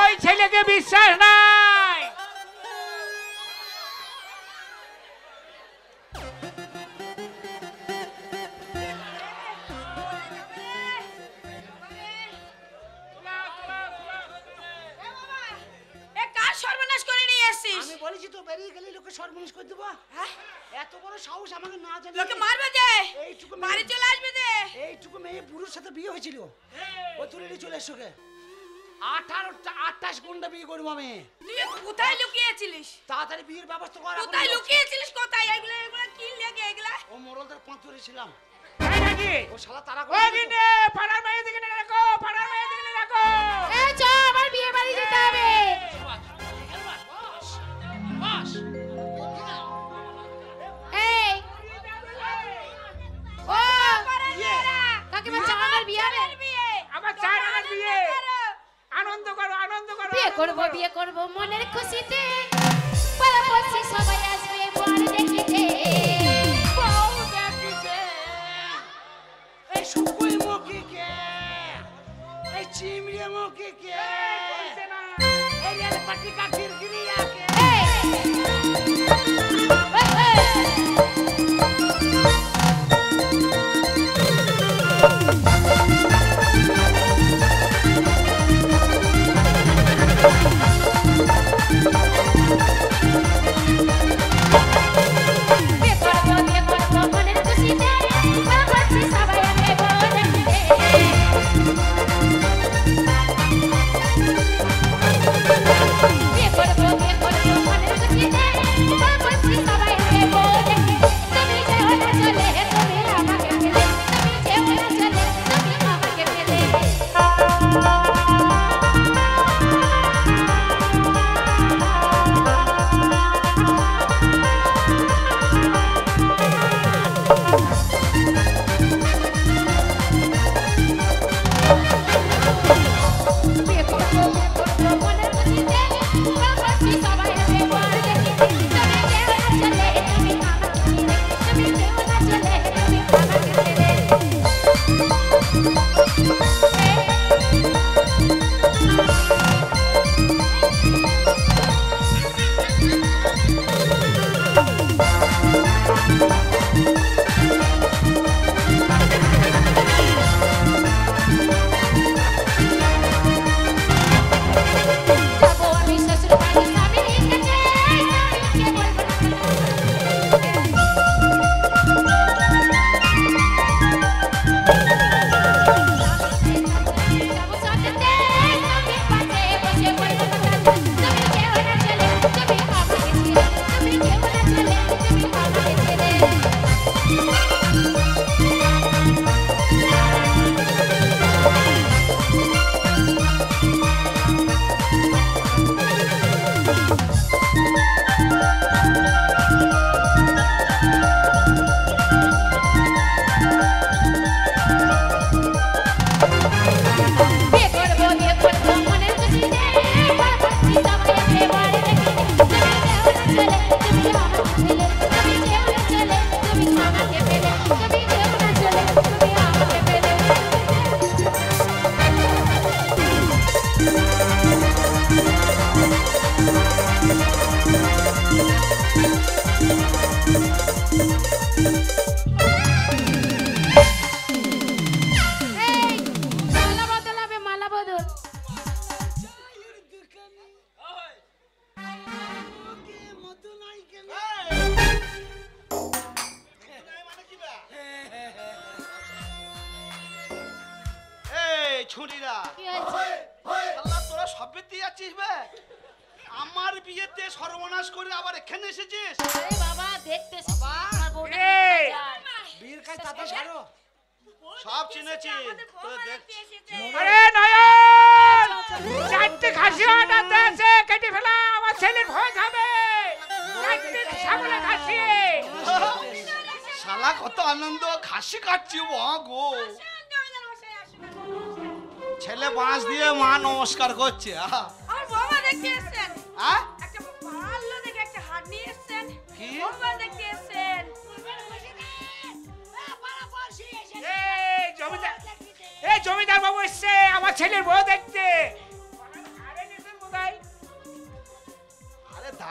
ওই ছেলেকে বিশ্বাস নাই। আমি বলেছি তো বেরিয়ে গেলে লোকে সর্বনাশ করে দেবো। এত বড় সাহস আমাকে না জানি লোকে মারবে যে এইটুকু বাড়ি চলে আসবে যে এইটুকু মেয়ে বুড়োর সাথে বিয়ে হয়েছিল ও তুলে নিয়ে চলে এসো গে 28 ঘন্টা বিয়ে করবো আমি। তুই কোথায় লুকিয়েছিলিস? তাড়াতাড়ি বিয়ের ব্যবস্থা কর। কোথায় লুকিয়েছিলিস? কোথায় এগুলো এগুলো কি লেগে এগুলা? ও মোরলদের পাঁচরে ছিলাম। তাই নাকি? ও শালা তারা ও গিনে পাড়ার মেয়ে দিকে নিয়ে রাখো, পাড়ার মেয়ে দিকে নিয়ে রাখো। এই চ আমার বিয়ে বাড়ি যেতে হবে। এই ও কাকিমা চা আমার বিয়ে হবে। আমার চার আমার বিয়ে। আনন্দ করো, আনন্দ করো। বিয়ে করব মনের খুশিতে। পাড়াপড়শি সবাই আসবে বর দেখিতে। বউ দেখিতে। এই শুকুই মুখী কে? এই চিমড়ি মুখী কে? এই রেল পাটি কাঠির গিরিয়া কে? মনের খুশিতে পাড়াপড়শি সবাই আসবে বর দেখিতে। বিয়ে করব মনের খুশিতে পাড়াপড়শি সবাই আসবে বর দেখিতে। তুমি যেও না চলে তুমি আমাকে ফেলে, তুমি যেও না চলে তুমি আমাকে ফেলে। বিয়ে করব মনের খুশিতে পাড়াপড়শি সবাই আসবে বর দেখিতে। তুমি যেও না চলে তুমি আমাকে ফেলে, তুমি যেও না চলে তুমি আমাকে ফেলে। যাবো আমি শ্বশুর বাড়ি স্বামীর কাছে, স্বামীকে বলবো যাবো সাথেতে স্বামীর পাশে বসে বলবো তুমি যেও না চলে তুমি আমাকে ছেড়ে, তুমি যেও না চলে তুমি আমাকে ছেড়ে। বিয়ে করব মনের খুশিতে পাড়াপড়শি সবাই আসবে বর দেখিতে। তুমি যেও না চলে তুমি আমাকে ফেলে, তুমি যেও না চলে তুমি আমাকে ফেলে। এই মালা বদল হবে, মালা বদল। এই ছুরিরা কি হয়েছে? আল্লাহ তোরা সবে দিয়ে যাচ্ছিস বে? আমার বিয়েতে সর্বনাশ করে আবার এখানে এসেছিস? আরে বাবা দেখতে এসেছি, বাবা। আমার বউটা এই। বিয়ের কাজ তাতে ছাড়ো। সব চিনেছি তো দেখছি। আরে নয়ন, চারটে খাসি আনাতে আছে, কেটে ফেলা, আমার ছেলের ভয় খাবে। চারটে ছাগলের খাসি। শালা কত আনন্দ, খাসি কাটছি বাহ গো। ছেলে বাঁশ দিয়ে মা নমস্কার করছে। আমার বৌমা দেখতে এসেছেন। হ্যাঁ একটা ভালো দেখে একটা হাট নিয়ে এসেছেন। কি? বৌমা দেখতে এসেছেন। এই জমিদার বাবু এসছে আমার ছেলের বউ দেখতে।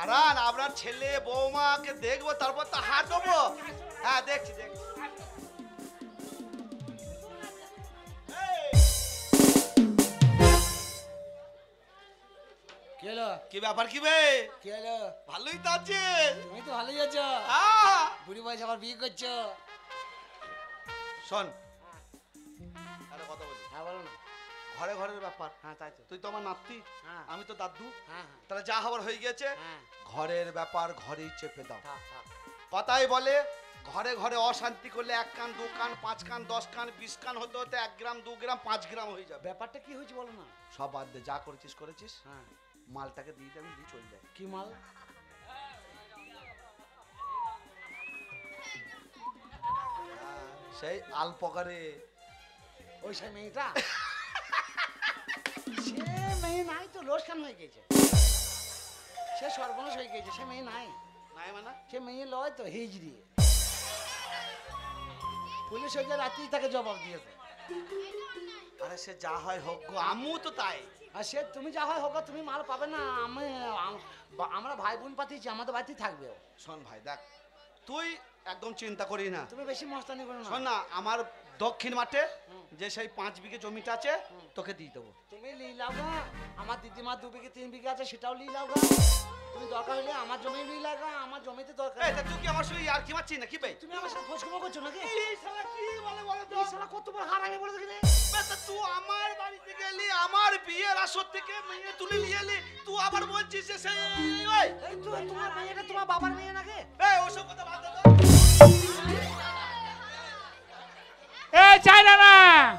দাঁড়ান, আপনার ছেলে বৌমাকে দেখবো, তারপর তো হাত দেবো। হ্যাঁ দেখছি দেখছি। কি হলো? কি ব্যাপার কি বে? কি হলো? ভালোই তো আছে। তুমি তো ভালোই আছো। হ্যাঁ। বুড়ি বয়সে আবার বিয়ে করছো। শোন, আরে কথা বলি। হ্যাঁ বলো না। ঘরে ঘরের ব্যাপার। হ্যাঁ তাই তো। তুই তো আমার নাতি, হ্যাঁ আমি তো দাদু। হ্যাঁ হ্যাঁ তাহলে যা হবার হয়ে গেছে, হ্যাঁ ঘরের ব্যাপার ঘরেই চেপে দাও। থাক থাক। কথাই বলে ঘরে ঘরে অশান্তি করলে 1 কান 2 কান 5 কান 10 কান 20 কান হতে হতে 1 গ্রাম 2 গ্রাম 5 গ্রাম হয়ে যাবে। ব্যাপারটা কি হয়েছে বলো না। সব বাদ দে, যা করেছিস করেছিস। হ্যাঁ মালটাকে দিয়ে দে, আমি দিয়ে চলে যাই। কি মাল? সেই আলপকারে ওই সেই মেয়েটা? সে মেয়ে নাই তো, লোকসান হয়ে গেছে। সে সর্বনাশ হয়ে গেছে, সে মেয়ে নাই। নাই মানে সে মেয়ে লয় তো, হিজড়ি। পুলিশ ওই যে রাত্রি তাকে জবাব দিয়েছে। আরে সে যা হয় হোক গো, আমিও তো তাই। আর সে তুমি যা হয় হোক, তুমি মাল পাবে না। আমরা ভাই বোন পাঠিয়েছি, আমাদের বাড়িতেই থাকবে ও। শোন ভাই দেখ, তুই একদম চিন্তা করিস না। তুমি বেশি মস্তানি করো না। শোন না, আমার দক্ষিণ মাঠে যে সেই 5 বিঘে জমিটা আছে তোকে দিয়ে দেবো। তুমি লিয়ে লাও গা। আমার দিদিমার 2 বিঘে 3 বিঘে আছে, সেটাও লিয়ে লাও গা। তুমি দরকার হলে আমার জমি লিয়ে লাগা, আমার জমিতে দরকার। এই তা তুই কি আমার সঙ্গে আর কি মারছিস নাকি ভাই? তুমি আমার সাথে খোঁজ খবর করছো নাকি? এই শালা কি বলে বলে তো? এই শালা কত বড় হারামি বলে দেখি। তা তুই আমার বাড়িতে গেলি, আমার বিয়ের আসর থেকে মেয়ে তুলে নিয়ে এলি, তুই আবার বলছিস যে সেই ওই এই তো তোমার মেয়েটা তোমার বাবার মেয়ে নাকি? এই ওসব কথা বাদ দে তো। এ চাইনা না,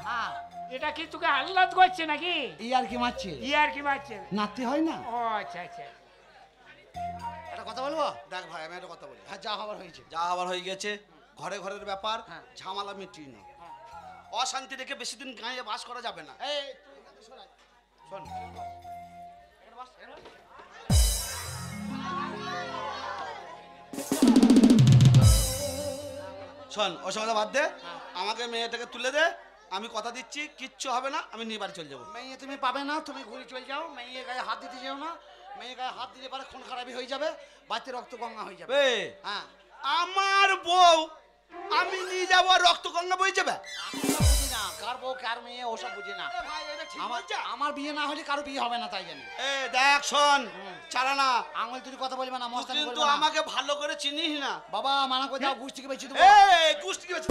হ্যাঁ এটা কি তোকে আহ্লাদ করছে নাকি? ই আর কি মারছে? ই আর কি মারছে? নাতি হয় না? ও আচ্ছা আচ্ছা। একটা কথা বলবো? দেখ ভাই, আমি একটা কথা বলি। হ্যাঁ যা হবার হয়েছে। যা হবার হয়ে গেছে, ঘরে ঘরের ব্যাপার, হ্যাঁ। ঝামেলা মিটিয়ে না। অশান্তি রেখে বেশি দিন গাঁয়ে বাস করা যাবে না। এই তুই এখানে সরা। শোন, এখানে বস, এখানে বস। শোন ওসব কথা বাদ দে, আমাকে মেয়েটাকে তুলে দে। আমি কথা দিচ্ছি কিচ্ছু হবে না, আমি নিয়ে বাড়ি চলে যাবো। মেয়ে তুমি পাবে না, তুমি ঘুরে চলে যাও। মেয়ে গায়ে হাত দিতে যেও না। মেয়ে গায়ে হাত দিতে পারে খুন খারাপি হয়ে যাবে, বাড়িতে রক্ত গঙ্গা হয়ে যাবে। বে, হ্যাঁ আমার বউ আমি নিয়ে যাবো, রক্ত গঙ্গা বই যাবে। আমি ওসব বুঝি না, কার বউ কার মেয়ে ওসব বুঝি না। ভাই এটা ঠিক আমার বলছে? আমার বিয়ে না হলে কারো বিয়ে হবে না, তাই জানি। এ দেখ শোন, চালানা, আঙুল তুই কথা বলবে না, তুই মস্তানি কিন্তু করবে না। আমাকে ভালো করে চিনিস না। বাবা মানা করে দাও, গুষ্টিকে বেঁচে দেবো। এই গুষ্টি কি বেঁচে?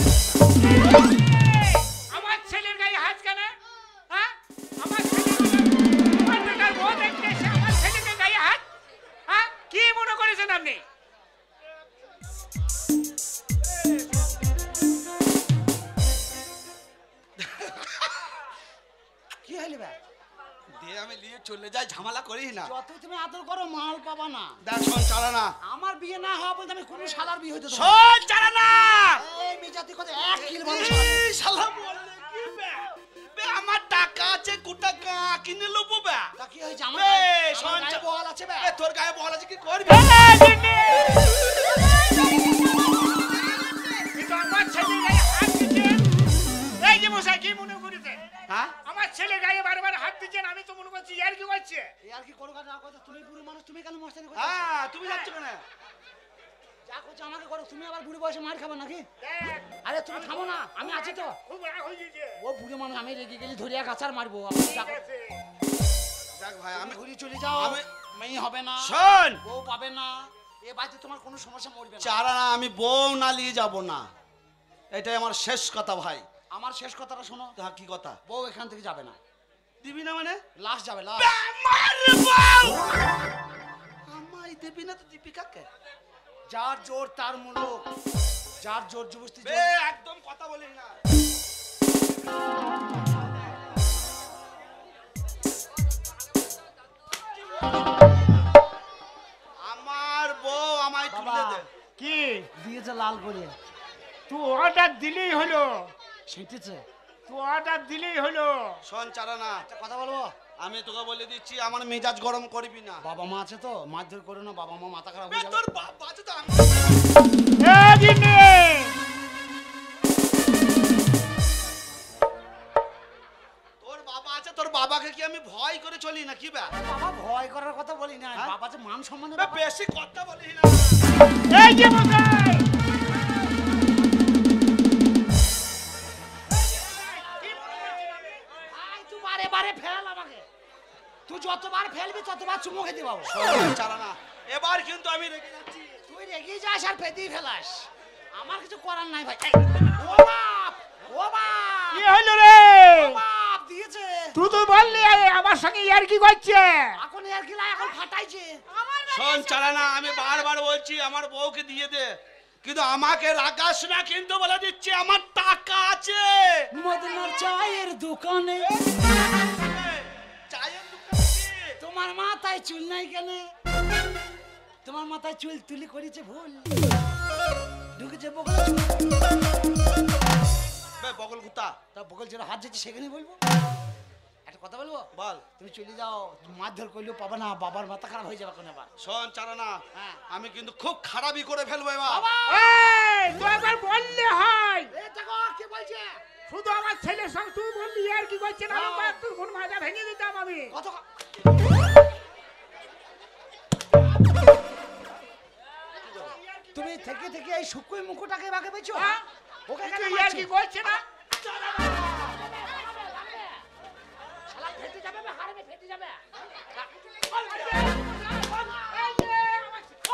আমার ছেলের গায়ে হাত কেন? হ্যাঁ, আমার ছেলের আমার বেটার বউ দেখতে এসে আমার ছেলেকে গায়ে হাত? হ্যাঁ, কি মনে করেছেন আপনি? কি হইলে ভাই? দিয়ে আমি নিয়ে চলে যাই, ঝামেলা করিস না। যত তুমি আদর করো মাল পাবা না। দেখ শোন চালানা, আমার বিয়ে না হওয়া পর্যন্ত আমি কোনো শালার বিয়ে হইতে দেবো না। শোন চালানা। এই মেজাতি কথা এক কিল মানুষ। এই শালা বললে কি বে? বে আমার টাকা আছে, কোটা কা কিনে লবো বে। তা কি হয়েছে? আমার এই, গায়ে- শোন আমার গায়ে চা- বল আছে বে। এ তোর গায়ে বল আছে, কি করবি? কিন্তু আমার ছেলের গায়ে হাত দিচ্ছেন। এই যে মশাই, কি মনে করেছেন? হ্যাঁ আমার ছেলের গায়ে বারবার হাত দিচ্ছেন, আমি তো মনে করছি ইয়ার কি করছে। এই আর কি করো না কথা, তুমি বুড়ো মানুষ, তুমি কেন মস্তানি করছো? হ্যাঁ তুমি যাচ্ছ কেন? যা করছো আমাকে করো, তুমি আবার বুড়ো বয়সে মার খাবে নাকি? দেখ, আরে তুমি থামো না, আমি আছি তো। খুব রাগ হয়ে গেছে। ও বুড়ো মানুষ, আমি রেগে গেলে ধরিয়া গাছার মারবো। আপনি যা ঠিক করো। আছে। দেখ ভাই, আমি আমি ঘুরে চলে যাও, আমি- মেয়ে হবে না, শোন বউ পাবে না, এ বাড়িতে তোমার কোনো সমস্যা মরবে না। চালানা, আমি বউ না নিয়ে যাব না, এটাই আমার শেষ কথা ভাই। আমার শেষ কথাটা শোনো, তা কি কথা? বউ এখান থেকে যাবে না, দিবি না মানে? লাশ যাবে, লাশ। আমার বউ আমায় দিবি না তো দিবি কাকে? যার জোর তার মুলুক, যার জোর জবস্তি বে একদম কথা বলিস না। আমার বউ আমায় তুলে বাবা। দে। কি দিয়েছে লাল করে, তুই অর্ডার দিলেই হলো, সেটেছে। তুই অর্ডার দিলেই হলো। শোন চালানা, একটা কথা বলবো, আমি তোকে বলে দিচ্ছি, আমার মেজাজ গরম করবি না। বাবা মা আছে তো, মারধর করো না, বাবা মা মাথা খারাপ বে, হয়ে যাবে। তোর বাবা আছে তো আমার। এ দিনে, তোর বাবা আছে, তোর বাবাকে বাবাকে কি আমি ভয় করে চলি না কি বা? বাবা ভয় করার কথা বলি না, হ্যাঁ? বাবা যে মান সম্মানের বে, ব্যাপার। বেশি কথা বলি না। এই যে মশাই আই, তুই বারে বারে ফেল আমাকে, তুই যতবার ফেলবি ততবার চুমু খেতে পাবো। শোন চালা না, এবার কিন্তু আমি রেগে যাচ্ছি। তুই রেগে যাস আর পেতেই ফেলাস, আমার কিছু করার নাই ভাই। এই, ও বাপ, ও বাপ, কি হলো রে? ও বাপ দিয়েছে। তুই তো বললি আমার সঙ্গে ইয়ার কি করছে? এখন এর গিলা এখন ফাটাইছে। শোন চালা না, আমি বারবার বলছি আমার বউকে দিয়ে দে, কিন্তু আমাকে রাগাস না কিন্তু বলে দিচ্ছি, আমার টাকা আছে। মদনার চায়ের দোকানে চায়ের দোকান আছে। তোমার মাথায় চুল নাই কেন? তোমার মাথায় চুল তুলি করেছে ভুল, ঢুকেছে বগল। বে, বগল কুত্তা তা বগল যেটা হাত যেছে সেখানে বলবো। একটা কথা বলবো, বল। তুমি চলে যাও, মারধর করলেও পাবা না, বাবার মাথা খারাপ হয়ে যাবে কোন এবার। শোন চালা না, হ্যাঁ। আমি কিন্তু খুব খারাপই করে ফেলবো এবার। এই তুই একবার বললে হয়, এই দেখো কি বলছে, শুধু আমার ছেলের সঙ্গে তুই বললি ইয়ার কি করছে না, আমার তোর কোন মাজা ভেঙে দিতাম আমি। কত তুমি থেকে থেকে এই শুকুই মুকুটাকে বাগে পেয়েছো। হ্যাঁ? ওকে তুই কেন ইয়ার মারছো? কি করছে না? শালা ফেটে যাবে বে, হাড়ে ফেটে যাবে। এই যে মশাই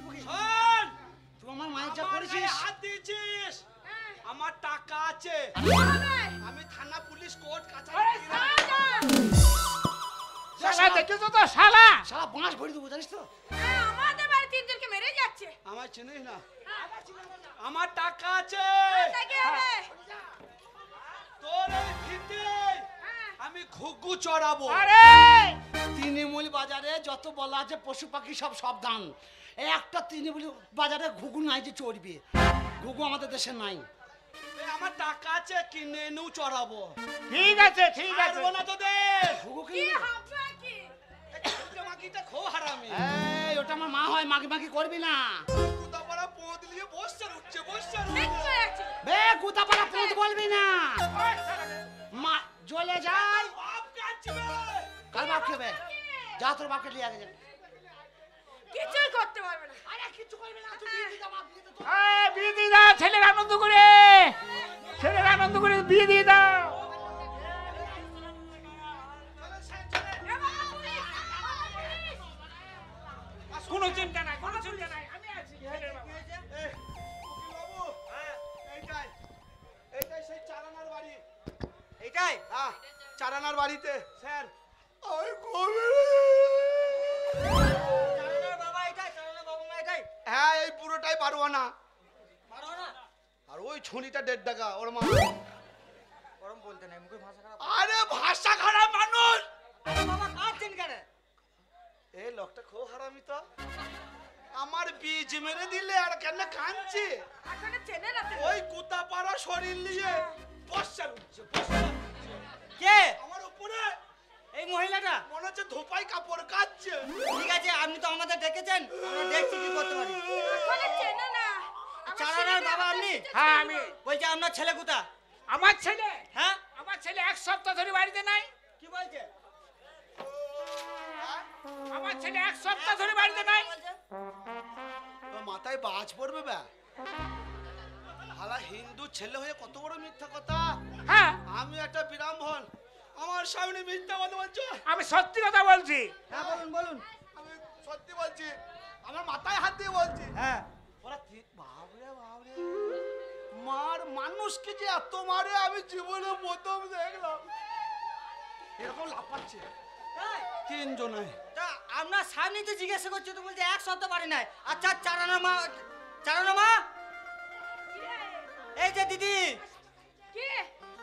বুকি শোন, তুই আমার মায়ের যা আমার গায়ে করেছিস হাত দিয়েছিস, আমার টাকা আছে, আমি থানা পুলিশ কোর্ট কাছারি শালা দেখেছো তো শালা? শালা বাঁশ ভরি দেবো জানিস তো আমাদের বাড়ি তিনজনকে মেরে যাচ্ছে। আমার চিনিস না, আমার টাকা আছে, তা কি হবে? তোর এই ভিটে আমি ঘুঘু চড়াবো। আরে তৃণমূল বাজারে যত বলা আছে পশু পাখি সব সাবধান এই একটা তৃণমূল বাজারে ঘুঘু নাই যে চড়বে ঘুঘু আমাদের দেশে নাই এই আমার টাকা আছে, কিনে এনেও চড়াবো। ঠিক আছে ঠিক আছে। ছাড়বো না তোদের। ঘুঘু কি কিনবে হবে কি? এই মাগিটা খুব হারামি। এই ওটা আমার মা হয় মাগি মাগি করবি না কুতাপাড়া পোঁত নিয়ে বসছে উঠছে বসছে ঠিক করে আছে। বে কুতাপাড়া পুঁত বলবি না মা জ্বলে যায় বাপ কাচ্ছি বে। কার বাপ খেবে যা তোর বাপকে নিয়ে আগে যা কিছুই করতে পারবে না। আরে কিছু করবি না তুই বিয়ে দিতে আমার বিয়ে দিতে এই বিয়ে দিয়ে দাও, ছেলের আনন্দ করে, ছেলের আনন্দ করে বিয়ে দিয়ে দাও। কোনো চিন্তা নাই, কোনো চিন্তা নাই, আমি আছি ছেলের বাবা। এই, উকিল বাবু, এইটাই এইটাই সেই চারানার বাড়ি। এইটাই হ্যাঁ, চারানার বাড়িতে স্যার ওই বাবা এটাই চালানোর বাবা মা এটাই হ্যাঁ, এই পুরোটাই পারবো না। পারো না আর ওই ছুরিটা 1.5 টাকা ওর মা। গরম বলতে নাই মুখে ভাষা খারাপ আরে ভাষা খারাপ মানুষ। আরে বাবা কাঁদছেন কেন এই লোকটা খুব হারামি তো, আমার বীজ মেরে দিলে আর কেন কাঁদছে? এখনো চেনে না তো। ওই কুতাপাড়া শরীর নিয়ে বসার উঠছে বসার কে আমার উপরে এই মহিলাটা মনে হচ্ছে ধোপাই কাপড় কাচ্ছে। ঠিক আছে আপনি তো আমাদের ডেকেছেন আমরা দেখছি কি করতে পারি এখনো চেনে না। আমার চারানার ছেলেকে বাবা আমাদের আপনি? সাথে হ্যাঁ ছিল। আমি। বলছি আপনার ছেলে কোথা আমার ছেলে, হ্যাঁ আমার ছেলে 1 সপ্তাহ ধরে বাড়িতে নাই। কি বলছে আমার ছেলে 1 সপ্তাহ ধরে বাড়িতে নাই। তোর মাথায় বাজ পড়বে বে। হালা হিন্দু ছেলে হয়ে কত বড় মিথ্যা কথা। হ্যাঁ আমি একটা ব্রাহ্মণ, আমার সামনে মিথ্যা কথা বলছো? আমি সত্যি কথা বলছি। হ্যাঁ বলুন বলুন আমি সত্যি বলছি, আমার মাথায় হাত দিয়ে বলছি। হ্যাঁ ওরা বাবরে বাবরে মার মানুষকে যে এত মারে আমি জীবনে প্রথম দেখলাম। এরকম লাফাচ্ছে তিনজনে। তা আপনার সামনে তো জিজ্ঞাসা করছে তো বলছে 1 সপ্তাহ পারি নাই আচ্ছা চারানা মা এই যে দিদি কি?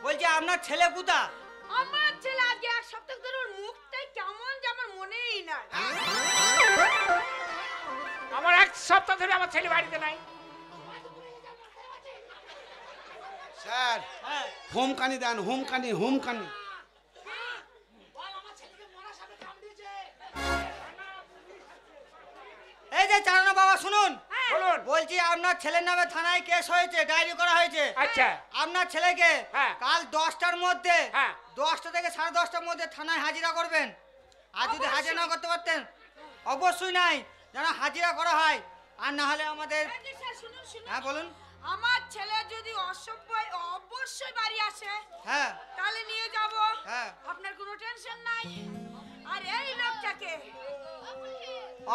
বলছি আপনার ছেলে কোথা আমার ছেলে আজকে 1 সপ্তাহ ধরে ওর মুখটাই কেমন যে আমার মনেই নাই। আমার 1 সপ্তাহ ধরে আমার ছেলে বাড়িতে নাই। স্যার হ্যাঁ হোমকানি দেন, হোমকানি হোমকানি। এই যে চারানা বাবা শুনুন বলুন। বলছি আপনার ছেলের নামে থানায় কেস হয়েছে ডায়েরি করা হয়েছে আচ্ছা আপনার ছেলেকে হ্যাঁ। কাল 10টার মধ্যে হ্যাঁ। 10টা থেকে 10:30টার মধ্যে থানায় হাজিরা করবেন আর যদি হাজিরা না করতে পারতেন অবশ্যই নাই যেন হাজিরা করা হয় আর না হলে আমাদের এই যে স্যার শুনুন শুনুন। হ্যাঁ বলুন আমার ছেলে যদি অসভ্য অবশ্যই বাড়ি আসে হ্যাঁ তাহলে নিয়ে যাব। হ্যাঁ। আপনার কোনো টেনশন নাই। আর এই লোকটাকে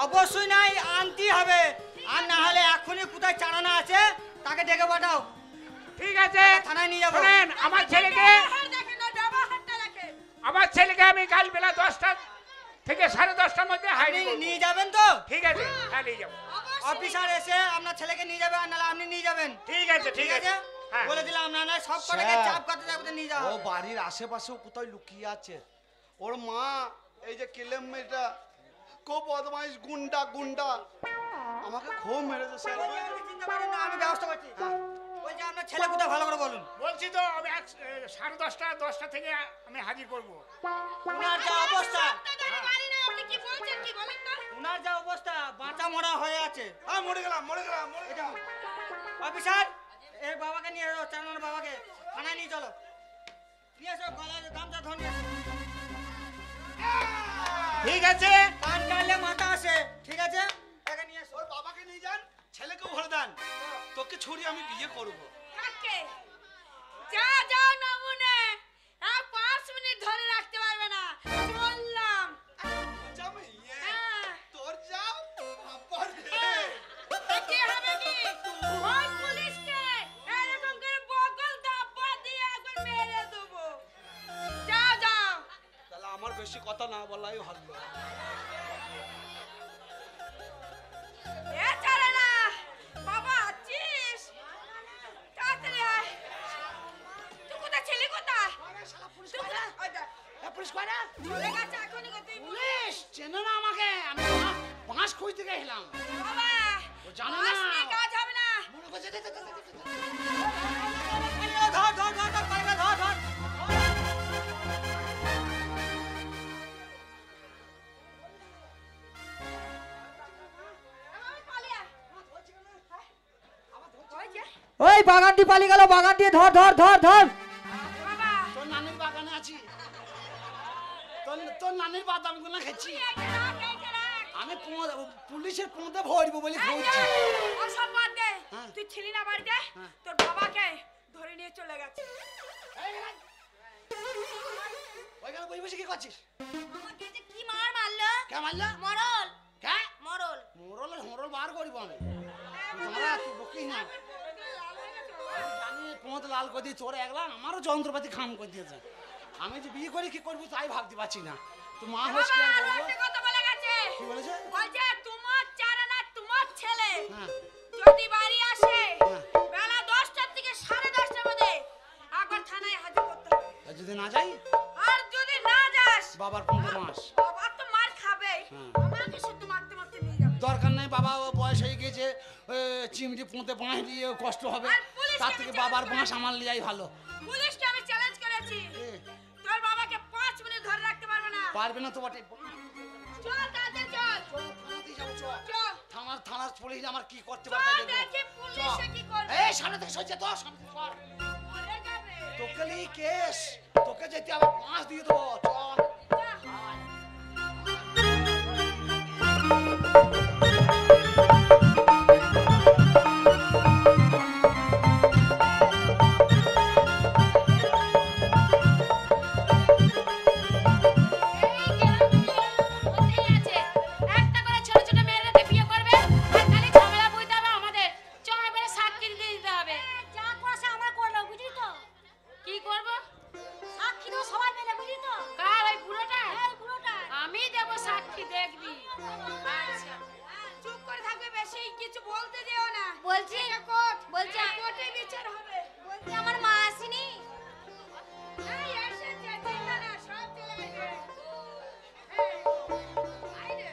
অবশ্যই নাই আনতেই হবে আর না হলে এখনই কোথায় চারানা আছে তাকে ডেকে পাঠাও ঠিক আছে, থানায় নিয়ে যাবো শোনেন আমার ছেলেকে, হাত দেখেন না ডাবা হাতটা দেখেন। আমার ছেলেকে আমি কাল বেলা 10টা থেকে 10:30টার মধ্যে আপনি হাইরি করব। নিয়ে যাবেন তো ঠিক আছে, হ্যাঁ নিয়ে যাবো। অবশ্যই অফিসার এসে আপনার ছেলেকে নিয়ে যাবে আর নাহলে আপনি নিয়ে যাবেন ঠিক আছে ঠিক আছে। হ্যাঁ বলে দিলাম আপনার নয় সব কটাকে স্যার। চাপ কাটতে যাবে নিয়ে যাও ও বাড়ির আশেপাশেও কোথায় লুকিয়ে আছে। ওর মা এই যে কেলেম মেয়েটা খুব বদমাইশ, গুন্ডা গুন্ডা, আমাকে খুব মেরেছে স্যার। চিন্তা করেন না আমি ব্যবস্থা করছি বলছি আপনার ছেলে কোথায় ভালো করে বলুন বলছি তো আমি 10:30 থেকে আমি হাজির করব। উনার যা অবস্থা আপনাদের বাড়ি না আপনি কি বলছেন কি বলেন না? উনার যা অবস্থা বাঁচা মরা হয়ে আছে হ্যাঁ মরে গেলাম মরে গেলাম মরে গেলাম। অফিসার এই বাবাকে নিয়ে এসো চালানোর বাবাকে থানায় নিয়ে চলো নিয়ে এসো গলায় গামছা ধরে নিয়ে এসো। ঠিক আছে, কান কাটলে মাথা আসে ঠিক আছে একে নিয়ে এসো ওর বাবাকে নিয়ে যান, ছেলেকেও ভরে দেন, তোকে ছুরি আমি বিয়ে করব। কাকে? যা যাও নমুনে। 5 মিনিট ধরে রাখতে পারবে না। বললাম। জামাই, হ্যাঁ। তোর যাও বাবার রে। বলাই ভালো। এ চলে না বাবা আছিস তাড়াতাড়ি আয় তুই কোথায় ছিলি কোথায় তুই কোথায়? ওই দেখ, পুলিশ কয় না? চলে গেছে এখনই কোথায় পুলিশ চেনে না আমাকে, আমি বাঁশ খুঁজতে গেছিলাম। বাবা ও জানে বাস না। নিয়ে কাজ হবে না মনে করছে দে, দে, দে, দে, দে, দে। ধর ধর ধর ধর পাইবে ধর ধর আমি পালিয়ে ওই যে ওই বাগানটি পালিয়ে গেল বাগানটি ধর ধর ধর ধর বাবা তোর নানির বাগানে আছি, তোর নানির বাদামগুলো খেয়েছি। এইটা রাখ এইটা রাখ আমি পুলিশের পোঁতে ভরবো বলে খুঁজছি। ওসব বাদ দে হ্যাঁ। তুই ছিলি না বাড়িতে হ্যাঁ। তোর বাবাকে ধরে নিয়ে চলে গেছে ওইখানে বই বসে কি করছিস? আমাকে যে কি মার মারলো কে মারলা? মরল কে? মরল মোরল বার করব আমি। তোমরা তুই বকিস না। আমি জানি পোঁত লাল করে দিয়ে তোর একলা আমারও যন্ত্রপাতি খাম করে দিয়েছে। আমি যে বিয়ে করে কি করবো তাই ভাবতে পারছি না। তো মা হয়েছে কি আর বাবা বলবো? একটা কথা বলে গেছে কি বলেছে? বলছে তোমার চারানা তোমার ছেলে হ্যাঁ যদি বাড়ি আসে হ্যাঁ। বেলা 10টার থেকে 10:30টার মধ্যে একবার থানায় হাজির করতে হবে আর যদি না যাই আর যদি না যাস বাবার 15 মাস। বাবা তো মার খাবে হ্যাঁ। আমাকে শুধু মারতে মারতে নিয়ে যাবে দরকার নেই, বাবা ও বয়স হয়ে গেছে, চিমড়ি পোঁতে বাঁশ দিয়ে কষ্ট হবে। আর পুলিশকে তার থেকে আমি বাবার চ্যালেঞ্জ বাঁশ আমার লিয়াই ভালো। পুলিশকে আমি চ্যালেঞ্জ করেছি এ, তোর বাবাকে 5 মিনিট ধরে রাখতে পারবে না পারবে না তো বটে। চল তাড়াতাড়ি চল থানাতেই যাবো, চ। চল থানার পুলিশ আমার কি করতে চল পারবে দেখি পুলিশে কি করবে এই সামনে থেকে সরে যা তো, সামনে থেকে সর। মরে যাবে তোকে নিয়ে কেস, তোকে যেতে আবার 5 দিয়ে দেবো, চল। একটা করে ছোট ছোট মেয়েদেরকে বিয়ে করবে আর খালি ঝামেলা বুঝতে হবে আমাদের চয় বেড়ে সাক্ষী দিতে দিতে হবে যা করছে আমরা করলো বুঝলি তো কি করব সাক্ষী তো সবাই মিলে বুঝলি তো কার ওই বুড়োটা আমি দেব সাক্ষী দেখবি আচ্ছা চুপ করে থাকবে বেশি কিছু বলতে দিও না বলছি কোর্ট বলছি কোর্টে বিচার হবে বলছি আমার মা আসেনি এই এসেছে চিন্তা না সব চলে গেছে আইরে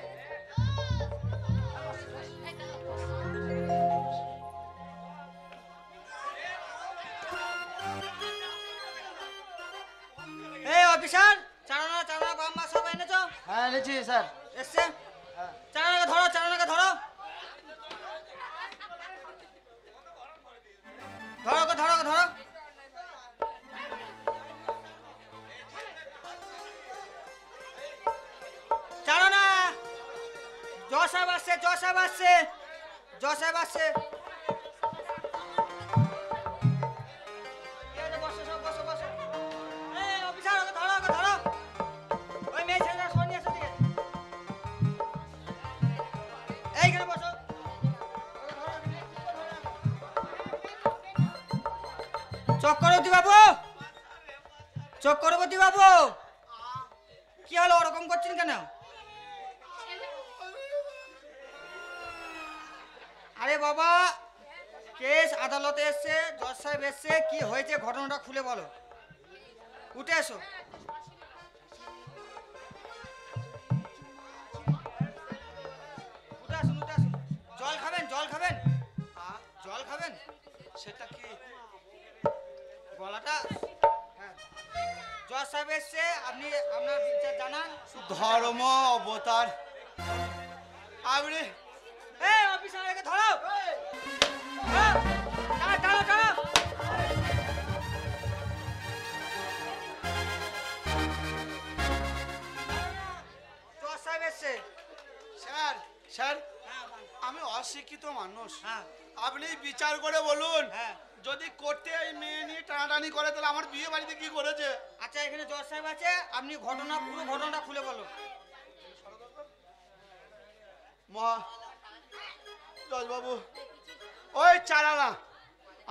এই অফিসার চারানা চারানা বাম্মা সব এনেছো হ্যাঁ এনেছি স্যার। এসছে চারানাকে ধরো চারানাকে ধরো ধরো ওকে, ধরো ওকে, ধরো চারানা জজ সাহেব আসছে জজ সাহেব আসছে জজ সাহেব আসছে এই যে বসো সব বসো বসো এই অফিসার ওকে ধরো ওকে ধরো ওই মেয়ে ছেলেটা সরে নিয়ে এসো দিকে এইখানে বসো চক্রবর্তী বাবু চক্রবর্তী বাবু কি হলো ওরকম করছেন কেন আরে বাবা কেস আদালতে এসছে জজ সাহেব এসছে কি হয়েছে ঘটনাটা খুলে বলো উঠে এসো উঠে আসুন উঠে আসুন জল খাবেন জল খাবেন জল খাবেন সেটা কি? গলাটা হ্যাঁ জজ সাহেব এসছে আপনি আপনার বিচার জানান ধর্ম অবতার। আপনি এই অফিসার একে ধরো হ্যাঁ, টানো টানো টানো জজ সাহেব এসছে স্যার স্যার আমি অশিক্ষিত মানুষ, হ্যাঁ আপনি বিচার করে বলুন। হ্যাঁ যদি করতে এই মেয়ে নিয়ে টানাটানি করে তাহলে আমার বিয়ে বাড়িতে কি করেছে? আচ্ছা এখানে জজ সাহেব আছে আপনি ঘটনা পুরো ঘটনাটা খুলে বলো মহা জজবাবু, ওই চালানা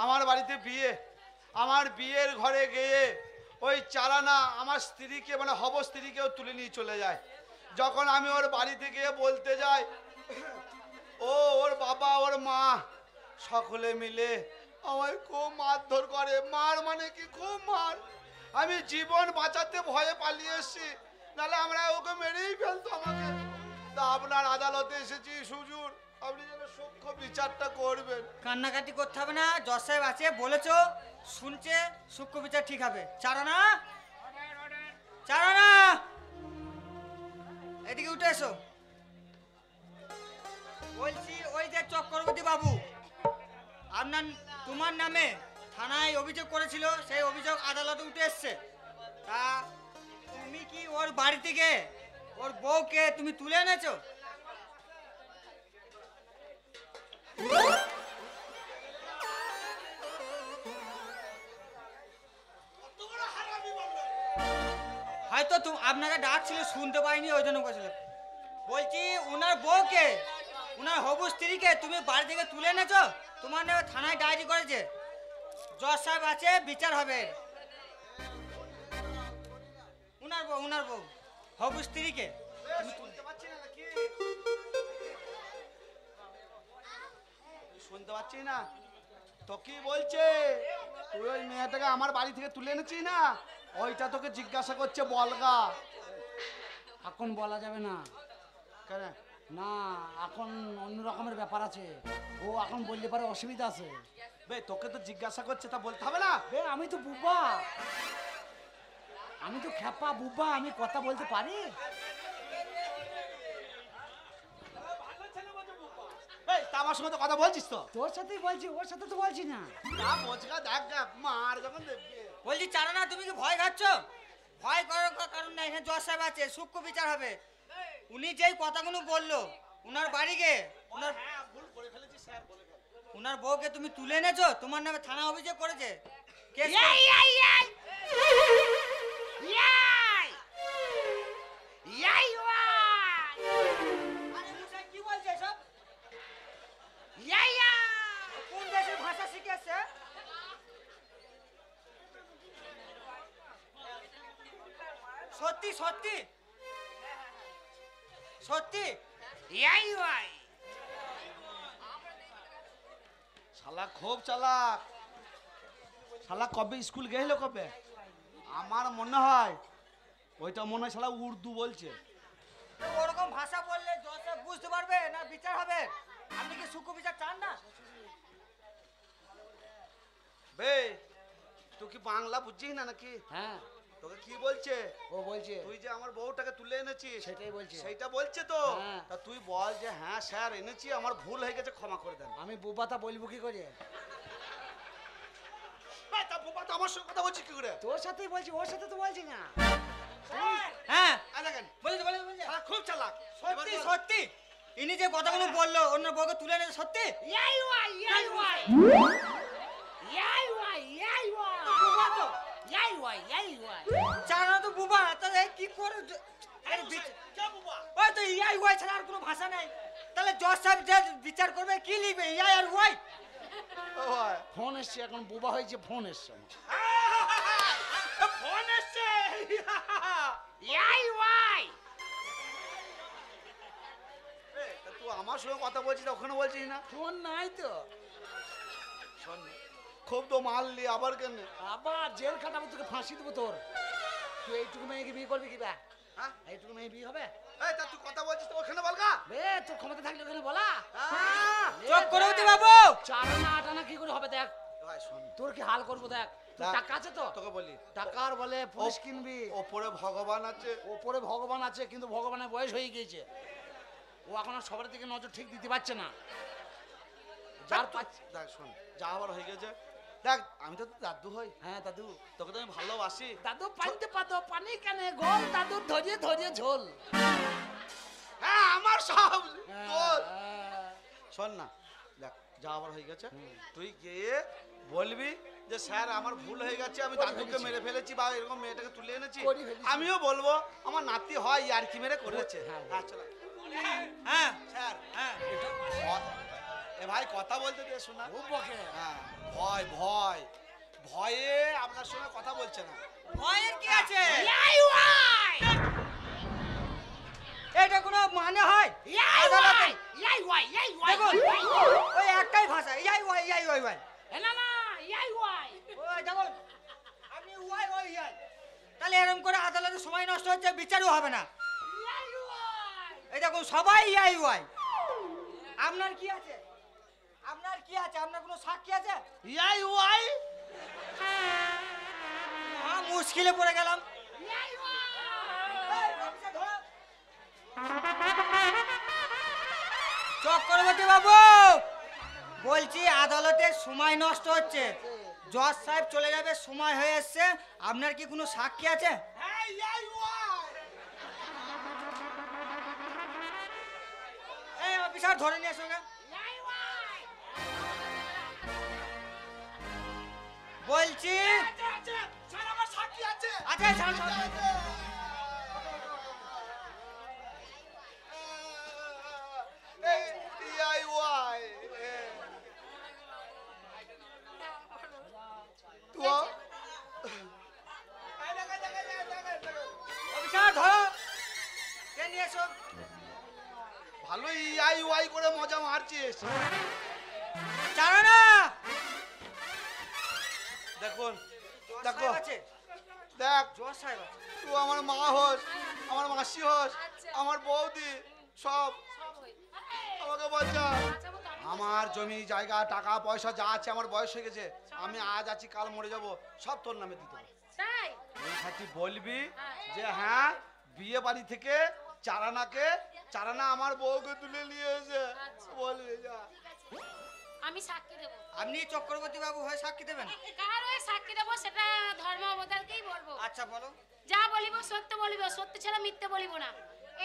আমার বাড়িতে বিয়ে, আমার বিয়ের ঘরে গিয়ে ওই চালানা আমার স্ত্রীকে মানে হব স্ত্রীকেও তুলে নিয়ে চলে যায়। যখন আমি ওর বাড়িতে গিয়ে বলতে যাই, ওর বাবা ওর মা সকলে মিলে আমায় খুব মারধর করে। মার মানে কি, খুব মার। আমি জীবন বাঁচাতে ভয়ে পালিয়ে এসেছি, নাহলে আমরা ওকে মেরেই ফেলতো আমাকে। তা আপনার আদালতে এসেছি হুজুর, আপনি যেন সূক্ষ্ম বিচারটা করবেন। কান্নাকাটি করতে হবে না, জজ সাহেব আছে বলেছো, শুনছে, সূক্ষ্ম বিচার ঠিক হবে। চারানা, চারানা, এদিকে উঠে এসো। বলছি ওই যে চক্রবর্তী বাবু তোমার নামে থানায় অভিযোগ করেছিল, সেই অভিযোগ আদালতে উঠে এসছে। তা তুমি কি ওর বাড়ি থেকে ওর বউকে তুমি তুলে এনেছো? হয়তো আপনাকে ডাকছিল, শুনতে পাইনি, ওই জন্য বলছিল। বলছি ওনার বউকে, ওনার হবু স্ত্রীকে তুমি বাড়ি থেকে তুলে এনেছো, তোমার নামে থানায় ডায়েরি করেছে। জজ সাহেব আছে, বিচার হবে। ওনার বউ হবু স্ত্রীকে শুনতে পাচ্ছি না নাকি? শুনতে পাচ্ছি না তো কি বলছে? তুই ওই মেয়েটাকে আমার বাড়ি থেকে তুলে এনেছিস না, ওইটা তোকে জিজ্ঞাসা করছে, বলগা। এখন বলা যাবে না, কেন? না এখন অন্য রকমের ব্যাপার আছে, ও এখন বললে পারে অসুবিধা আছে। বে তোকে তো জিজ্ঞাসা করছে, তা বলতে হবে না? বে আমি তো বুবা, আমি তো খেপা বুবা, আমি কথা বলতে পারি। এই তা আমার সঙ্গে তো কথা বলছিস তো? তোর সাথেই বলছি, ওর সাথে তো বলছি না। তা বোঝগা দেখ গা, মার যখন দেখবি। বলছি চারানা, তুমি কি ভয় খাচ্ছ? ভয় করার কারণ নাই, এখানে জজ সাহেব আছে, সূক্ষ্ম বিচার হবে। উনি যেই কথাগুলো বললো, উনার বাড়ি গে ভুল করে ফেলেছি স্যার, বলে ফেল। উনার বউকে তুমি তুলে এনেছো, তোমার নামে থানা অভিযোগ করেছে। কেস ইয়াই ইয়াই ইয়াই ইয়াই ইয়াই ওয়াই আরে মুসাই কি বলছে সব? ইয়াই ইয়াই কোন দেশের ভাষা শিখেছে? সত্যি সত্যি সত্যি? ইয়াই ওয়াই শালা খুব চালাক। শালা কবে স্কুল গেছিল কবে? আমার মনে হয় ওইটা মনে হয় শালা উর্দু বলছে। তো ওরকম ভাষা বললে জজ সাহেব বুঝতে পারবে না, বিচার হবে। আপনি কি সূক্ষ্ম বিচার চান না? বে তুই কি বাংলা বুঝছিস না নাকি? হ্যাঁ, তোকে কি বলছে? ও বলছে তুই যে আমার বউটাকে তুলে এনেছিস সেটাই বলছে। সেইটা বলছে তো। হ্যাঁ। তা তুই বল যে হ্যাঁ স্যার এনেছি, আমার ভুল হয়ে গেছে, ক্ষমা করে দেন। আমি বুবাতা বলবো কি করে? এই তা বাবা তো আমার সঙ্গে কথা বলছিস কি করে? তোর সাথেই বলছি, ওর সাথে তো বলছি না। হ্যাঁ আ দেখেন বলছে বলছে শালা খুব চালাক। সত্যি সত্যি ইনি যে কথাগুলো বললো, অন্য বউকে তুলে এনেছে, সত্যি? ইয়াই ওয়াই ইয়াই ওয়াই ইয়াই ওয়াই ইয়াই ওয়াই বুবা তো? ইয়াই ওয়াই ইয়াই ওয়াই চারানা তো বুবা, তাহলে কি করে কে বাবা? ওই তো ইয়াই ওয়াই ছাড়া আর কোনো ভাষা নাই। তাহলে জজ সাহেব যে বিচার করবে কি লিখবে, ইয়াই আর ওয়াই? ও ভাই ফোন এসছে, এখন বুবা হয়েছে, ফোন এসছে আমার। ফোন এসছে। ইয়াই ওয়াই তা তুই আমার সঙ্গে কথা বলছিস, ওখানে বলছিস না? ফোন নাই তো, শোন খুব তো মারলি, আবার কেন? আবার জেল খাটাবো, তোকে ফাঁসি দেবো তোর। তুই এইটুকু মেয়েকে বিয়ে করবি কি বা? হ্যাঁ? এইটুকু মেয়ে বিয়ে হবে? এই তা তুই কথা বলছিস তো ওখানে বলগা। বে তোর ক্ষমতা থাকলে ওখানে বলা। চক্রবর্তী বাবু, চারানা আটানা কি করে হবে দেখ, ভাই শোন তোর কি হাল করবো দেখ। তোর দেখ, টাকা আছে তো? তোকে বলি টাকার বলে পুলিশ কিনবি, ওপরে ভগবান আছে। ওপরে ভগবান আছে, কিন্তু ভগবানের বয়স হয়ে গিয়েছে, ও এখন আর সবার দিকে নজর ঠিক দিতে পারছে না। যার পাচ্ছে। দেখ শোন, যা হবার হয়ে গেছে। দেখ আমি তো তোর দাদু হই, হ্যাঁ দাদু, তোকে তো আমি ভালোবাসি। দাদু পানিতে পাতো, পানি কেনে গোল, দাদু ধরিয়ে ধরিয়ে ঝোল। হ্যাঁ আমার সব হ্যাঁ, তোর। হ্যাঁ। শোন না, দেখ যা হবার হয়ে গেছে, তুই গিয়ে বলবি যে স্যার আমার ভুল হয়ে গেছে, আমি করে দাদুকে ফেলেছি। মেরে ফেলেছি বা এরকম মেয়েটাকে তুলে এনেছি। করে ফেলেছি। আমিও বলবো আমার নাতি হয় ইয়ার কি মেরে করেছে। হ্যাঁ, হ্যাঁ চলো। হ্যাঁ স্যার হ্যাঁ এ ভাই কথা বলতে দে, শোনা। খুব বকে। হ্যাঁ ভয় ভয় ভয়ে আপনার সঙ্গে কথা বলছে না। ভয়ের কি আছে? ইয়াই ওয়াই এটা কোনো মানে হয়? ইয়াই ওয়াই ইয়াই ওয়াই ইয়াই ওয়াই দেখুন ওই একটাই ভাষা, ইয়াই ওয়াই ইয়াই ওয়াই ওয়াই। না না ইয়াই ওয়াই ওই দেখুন আপনি ওয়াই ওয়াই ইয়াই, তাহলে এরকম করে আদালতে সময় নষ্ট হচ্ছে, বিচারও হবে না। ইয়াই ওয়াই এই দেখুন সবাই ইয়াই ওয়াই। আপনার কি আছে? আপনার কি আছে? আপনার কোনো সাক্ষী আছে? ইয়াই ওয়াই হ্যাঁ, মুশকিলে পড়ে গেলাম। ইয়াই ওয়াই চক্রবর্তী বাবু বলছি আদালতে সময় নষ্ট হচ্ছে, জজ সাহেব চলে যাবে, সময় হয়ে এসছে। আপনার কি কোনো সাক্ষী আছে? হ্যাঁ ইয়াই ওয়াই এই অফিসার ধরে নিয়ে এসো। ইয়াই ওয়াই বলছি আছে স্যার আমার সাক্ষী আছে আচ্ছা ছাড়, ছাড়, ছাড়। ইয়াই ওয়াই তো অফিসার ধরো, কে নিয়ে এসো। ভালো ইয়াই ওয়াই করে মজা মারছিস। ছাড়ো না। দেখুন জজ দেখো সাহেব আছে, দেখ জজ সাহেব আছে। তুই আমার মা হোস, আমার মাসি হোস, আমার বৌদি সব, আমাকে বাঁচা। আমার জমি জায়গা টাকা পয়সা যা আছে, আমার বয়স হয়ে গেছে, আমি আজ আছি কাল মরে যাব, সব তোর নামে দিতে হবে। তাই এই খাতি বলবি যে হ্যাঁ বিয়ে বাড়ি থেকে চারানা আমার বউকে তুলে নিয়ে এসে বলবি যা। আমি সাক্ষী দেবো। আপনি চক্রবর্তী বাবু হয়ে সাক্ষী দেবেন? কার হয়ে সাক্ষী দেবো সেটা ধর্ম অবতারকেই বলবো। আচ্ছা বলো। যা বলিব সত্য বলিব, সত্য ছাড়া মিথ্যে বলিব না।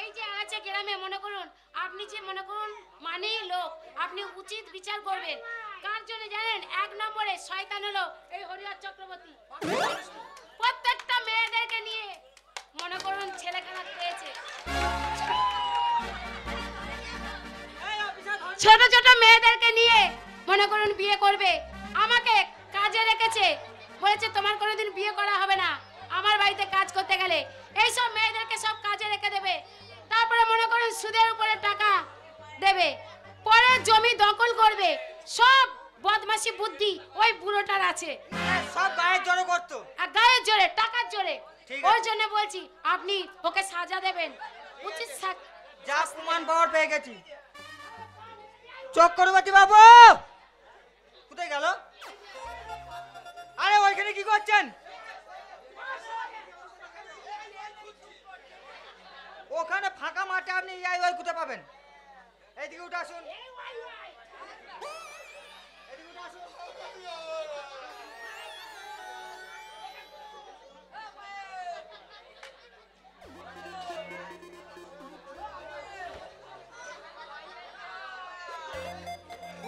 এই যে আছে গ্রামে, মনে করুন আপনি যে মনে করুন মানি লোক, আপনি উচিত বিচার করবেন। কার জন্য জানেন? এক নম্বরে শয়তান হলো এই হরিহর চক্রবর্তী। প্রত্যেকটা মেয়েদেরকে নিয়ে মনে করুন ছেলেখানা পেয়েছে, ছোট ছোট মেয়েদেরকে নিয়ে মনে করুন বিয়ে করবে। আমাকে কাজে রেখেছে, বলেছে তোমার কোনোদিন বিয়ে করা হবে না আমার বাড়িতে কাজ করতে গেলে। এইসব মেয়েদেরকে সব কাজে রেখে দেবে, তারপরে মনে করুন সুদের উপরে টাকা দেবে, পরে জমি দখল করবে। সব বদমাশি বুদ্ধি ওই বুড়োটার আছে, সব গায়ের জড়ো করতো। আর গায়ের জোরে টাকার জোরে। ঠিক ওর আছে। জন্য বলছি আপনি ওকে সাজা দেবেন, উচিত যা প্রমাণ পাওয়ার পেয়ে গেছি। চক্রবর্তী বাবু কোথায় গেল? আরে ওইখানে কি করছেন? ওখানে ফাঁকা মাঠে আপনি ইয়াই ওই কোথায় পাবেন? এইদিকে উঠে আসুন, এদিকে উঠে আসুন।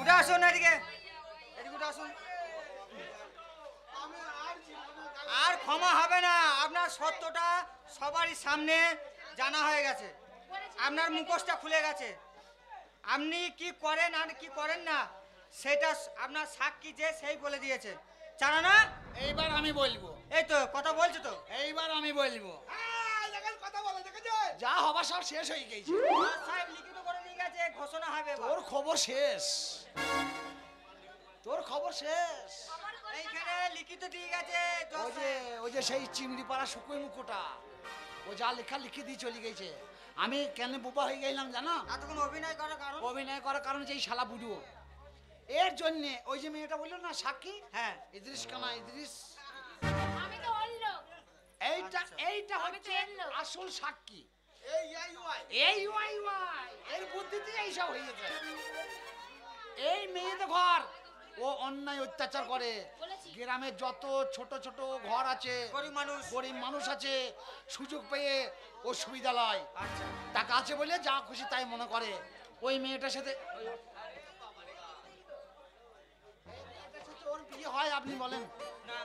উঠে আসুন এদিকে, এদিকে উঠে আসুন। আর ক্ষমা হবে না, আপনার সত্যটা সবারই সামনে জানা হয়ে গেছে, আপনার মুখোশটা খুলে গেছে। আপনি কি করেন আর কি করেন না সেটা আপনার সাক্ষী যে সেই বলে দিয়েছে, জানা না? এইবার আমি বলবো, এই তো কথা বলছো তো। এইবার আমি বলবো। কথা বলে দেখেছে? যা হবার সব শেষ হয়ে গেছে, জজ সাহেব লিখিত করে দিয়ে গেছে, ঘোষণা হবে এবার। তোর খবর শেষ, তোর খবর শেষ। এইখানে লিখিত দিয়ে গেছে জজ ওই যে সাহেব। ওই যে সেই চিমড়ি পাড়া শুকুই মুখোটা, ও যা লেখা লিখে দিয়ে চলে গেছে। আমি কেন বোবা হয়ে গেলাম জানো? এতক্ষণ অভিনয় করার কারণ? অভিনয় করার কারণ যে এই শালা বুড়ো, এর জন্য ওই যে মেয়েটা বললো না সাক্ষী, হ্যাঁ ইদ্রিস কানা ইদ্রিস, আমি তো অন্য এইটা আচ্ছা। এইটা আমি তো হচ্ছে এলো। আসল সাক্ষী। এই ইয়াই ওয়াই এই ওয়াই ওয়াই এর বুদ্ধিতে এইসব হয়ে গেছে। এই মেয়েদের ঘর ও অন্যায় অত্যাচার করে। বলেছি। গ্রামের যত ছোট ছোট ঘর আছে, গরিব মানুষ আছে, সুযোগ পেয়ে ও সুবিধা লয়। আচ্ছা টাকা আছে বলে যা খুশি তাই মনে করে। ওই মেয়েটার সাথে ওর বিয়ে হয় আপনি বলেন? না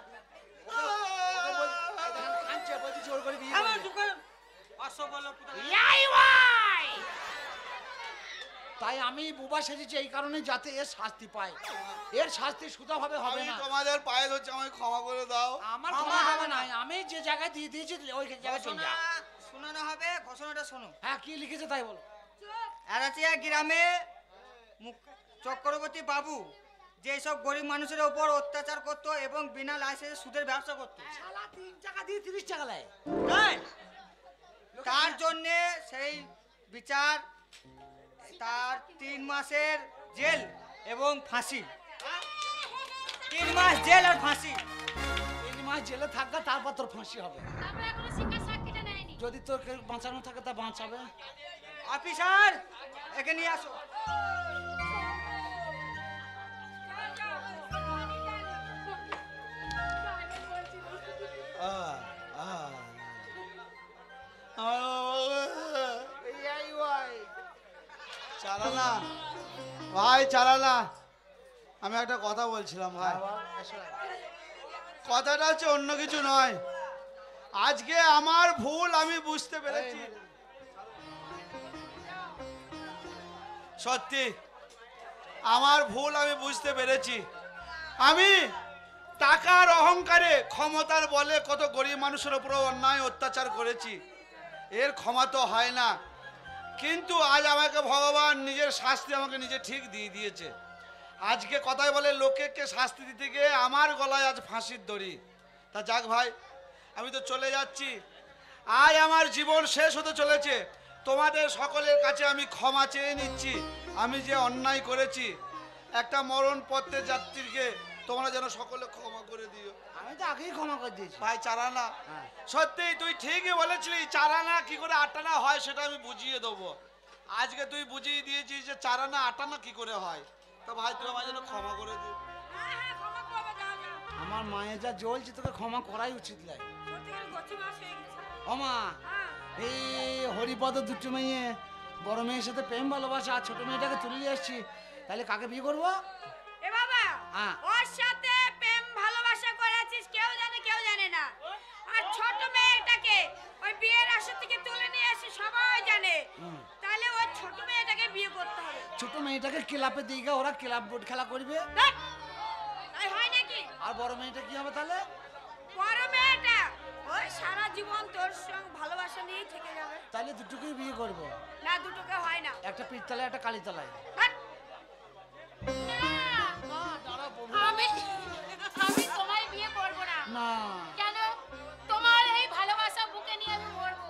ওকে বল- এই দেখেন কাঁদছে, বলছি জোর করে বিয়ে আমার করবে। চুপ করুন। অসবল কোথায়? ইয়াই ওয়াই! তাই আমি বুবা সেজেছি এই কারণে যাতে এর শাস্তি পায়। এর শাস্তি সুতাভাবে হবে আমি না। তোমাদের পায়ে ধরছি, আমাকে ক্ষমা করে দাও। আমার ক্ষমা ক্ষমা হবে হবে না। না, আমি যে জায়গায় দিয়ে দিয়েছি ওই জায়গায় চলে ঘোষণা যা। শোনানো হবে, ঘোষণাটা শোনো। হ্যাঁ কি লিখেছে তাই বলো। এরাচিয়া গ্রামে চক্রবর্তী বাবু যেসব গরিব মানুষের উপর অত্যাচার করতো এবং বিনা লাইসেন্সে সুদের ব্যবসা করতো, শালা 3 টাকা দিয়ে 30 টাকা নেয়। তাই তার জন্যে সেই বিচার তার 3 মাসের জেল এবং ফাঁসি। 3 মাস জেল আর ফাঁসি। 3 মাস জেলে থাকবে, তারপর তোর ফাঁসি হবে। আমরা এখনো শিক্ষার সাক্ষীটা নেয়নি। যদি তোর কেউ বাঁচানো থাকে তা বাঁচাবে। অফিসার একে নিয়ে আসো। চালানা ভাই, চালানা। আমি একটা কথা বলছিলাম ভাই, কথাটা হচ্ছে অন্য কিছু নয়। আজকে আমার ভুল আমি বুঝতে পেরেছি, সত্যি আমার ভুল আমি বুঝতে পেরেছি। আমি টাকার অহংকারে, ক্ষমতার বলে কত গরিব মানুষের উপর অন্যায় অত্যাচার করেছি। এর ক্ষমা তো হয় না, কিন্তু আজ আমাকে ভগবান নিজের শাস্তি আমাকে নিজে ঠিক দিয়ে দিয়েছে। আজকে কথায় বলে লোকেকে শাস্তি দিতে গিয়ে আমার গলায় আজ ফাঁসির দড়ি। তা যাক ভাই, আমি তো চলে যাচ্ছি। আজ আমার জীবন শেষ হতে চলেছে। তোমাদের সকলের কাছে আমি ক্ষমা চেয়ে নিচ্ছি। আমি যে অন্যায় করেছি, একটা মরণ পথের যাত্রীকে তোমরা যেন সকলে ক্ষমা করে দিও। আমি তো আগেই ক্ষমা করে দিয়েছি। ভাই চারানা, হ্যাঁ। সত্যি তুই ঠিকই বলেছিলি, চারানা কি করে আটানা হয় সেটা আমি বুঝিয়ে দেবো। আজকে তুই বুঝিয়ে দিয়েছিস যে চারানা আটানা কি করে হয়। তো ভাই তুই আমার জন্য ক্ষমা করে দি। হ্যাঁ হ্যাঁ ক্ষমা করবে, যাও যাও। আমার মায়ের যা জ্বলছে, তোকে ক্ষমা করাই উচিত লাগে। সত্যিকার গতি মাস হয়ে গেছে। ও মা, হ্যাঁ এই হরিপদ দুটো মেয়ে, বড় মেয়ের সাথে প্রেম ভালোবাসা, আর ছোট মেয়েটাকে তুলে নিয়ে এসছি, তাহলে কাকে বিয়ে করবো? এ বাবা, হ্যাঁ। ওর সাথে প্রেম ভালোবাসা করেছিস, কেউ জানে কেউ জানে না। আর ছোট মেয়েটাকে ওই বিয়ের আসর থেকে তুলে নিয়ে এসে সবাই জানে। তাহলে ওই ছোট মেয়েটাকে বিয়ে করতে হবে। ছোট মেয়েটাকে ক্লাবে দিকে, ওরা ক্লাব বোর্ড খেলা করবে। দেখ, তাই হয় নাকি? আর বড় মেয়েটা কি হবে তাহলে? বড় মেয়েটা ওই সারা জীবন তোর সঙ্গে ভালোবাসা নিয়েই থেকে যাবে। তাহলে দুটোকেই বিয়ে করব। না, দুটোকে হয় না। একটা পীরতলায়, একটা কালীতলায়। দেখ, আমি আমি তোমায় বিয়ে করব না। না, কেন? তোমার এই ভালোবাসা বুকে নিয়ে আমি মরবো।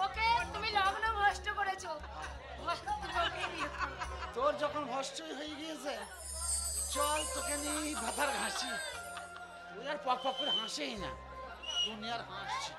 ওকে তুমি লগ্ন ভ্রষ্ট করেছো। ওকে বিয়ে করো। তোর যখন ভস্টই হয়ে গিয়েছে, চল তোকে নিয়ে ভাতার ঘাসি। তুই আর পক পক করে হাসেই না, দুনিয়ার হাসছি।